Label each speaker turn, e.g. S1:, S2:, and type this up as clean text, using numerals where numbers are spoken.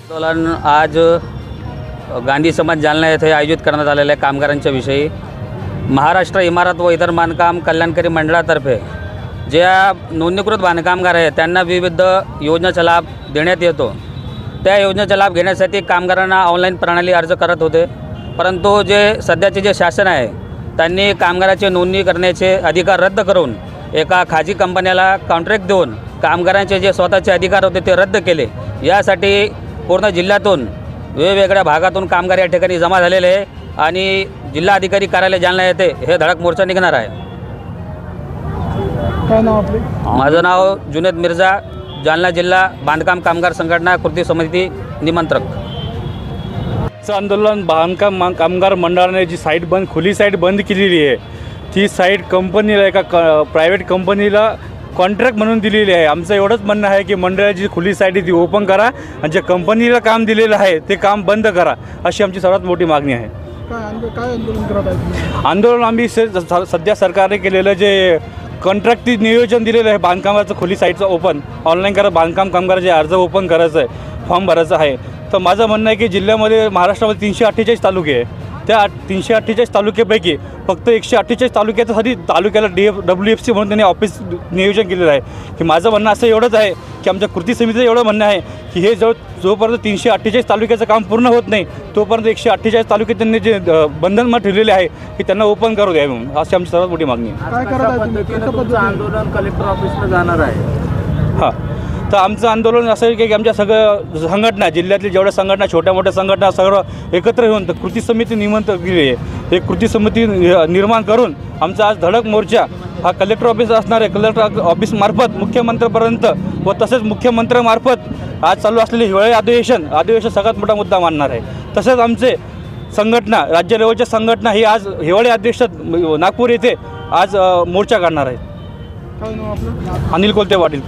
S1: आंदोलन आज गांधी समाज जालना येथे आयोजित करण्यात आलेले आहे कामगारांच्या विषयी। महाराष्ट्र इमारत व इतर बांधकाम कल्याणकारी मंडळातर्फे ज्या नोंदणीकृत बांधकामगार आहेत त्यांना विविध योजनेचा लाभ देण्यात येतो। त्या योजनेचा लाभ घेण्यासाठी कामगारांना ऑनलाईन प्रणाली अर्ज करत होते, परंतु सध्याचे जे शासन आहे त्यांनी कामगाराची नोंदणी करण्याचे अधिकार रद्द करून एका खाजगी कंपन्याला कॉन्ट्रॅक्ट देऊन कामगारांचे जे स्वतःचे अधिकार होते ते रद्द केले। यासाठी पूर्ण जिल्ह्यातून वेगवेगळ्या भागातून कामगार या ठिकाणी जमा झालेले आहे आणि जिल्हाधिकारी कार्यालय जालना येथे हे धडक मोर्चा निघणार आहे।
S2: काय नाव आपले?
S1: माझं नाव जुनेद मिर्झा, जालना जिल्हा बांधकाम कामगार संघटना कृती समिती निमंत्रक।
S2: आंदोलन बांधकाम कामगार मंडळाने जी खुली साईट बंद केलेली आहे, ती साईट कंपनीला एका प्रायव्हेट कंपनीला कॉन्ट्रॅक्ट म्हणून दिलेली आहे। आमचं एवढंच म्हणणं आहे की मंडळाची जी खुली साईट आहे ती ओपन करा आणि जे कंपनीला काम दिलेलं आहे ते काम बंद करा, अशी आमची सर्वात मोठी मागणी आहे।
S3: काय आंदोलन करत आहे?
S2: आंदोलन आम्ही सध्या सरकारने केलेलं जे कॉन्ट्रॅक्ट नियोजन दिलेलं आहे बांधकामाचं खुली साईटचं ओपन ऑनलाईन करा, बांधकाम कामगाराचे अर्ज ओपन करायचं आहे, फॉर्म भरायचं आहे। तर माझं म्हणणं आहे की जिल्ह्यामध्ये महाराष्ट्रामध्ये 348 तालुके आहे, त्या 348 तालुक्यापैकी फक्त 148 तालुक्यासाठी तालुक्याला WFC म्हणून त्यांनी ऑफिस नियोजन केलेलं आहे। की माझं म्हणणं असं एवढंच आहे की आमच्या कृती समितीचं एवढं म्हणणं आहे की हे जोपर्यंत 348 तालुक्याचं काम पूर्ण होत नाही तोपर्यंत 148 तालुके त्यांनी जे बंधन ठेवलेले आहे की त्यांना ओपन करू द्या म्हणून, अशी आमची सर्वात मोठी मागणी आहे।
S3: काय करत आहे तुम्ही? कसं
S4: आंदोलन कलेक्टर ऑफिसला जाणार आहे?
S2: हां, तर आमचं आंदोलन असं आहे की आमच्या सगळं संघटना, जिल्ह्यातली जेवढ्या संघटना, छोट्या मोठ्या संघटना सगळं एकत्र येऊन तर कृती समिती निमंत्रण केली आहे। एक कृती समिती निर्माण करून आमचा आज धडक मोर्चा हा कलेक्टर ऑफिस असणार आहे। कलेक्टर ऑफिसमार्फत मुख्यमंत्र्यापर्यंत व तसेच मुख्यमंत्र्यामार्फत आज चालू असलेले हिवाळी अधिवेशन सगळ्यात मोठा मुद्दा मानणार आहे। तसेच आमचे संघटना, राज्य लेवलच्या संघटना ही आज हिवाळी अधिवेशन नागपूर येथे आज मोर्चा काढणार आहे।
S3: काय नाव आपलं?
S2: अनिल कोलते पाटील।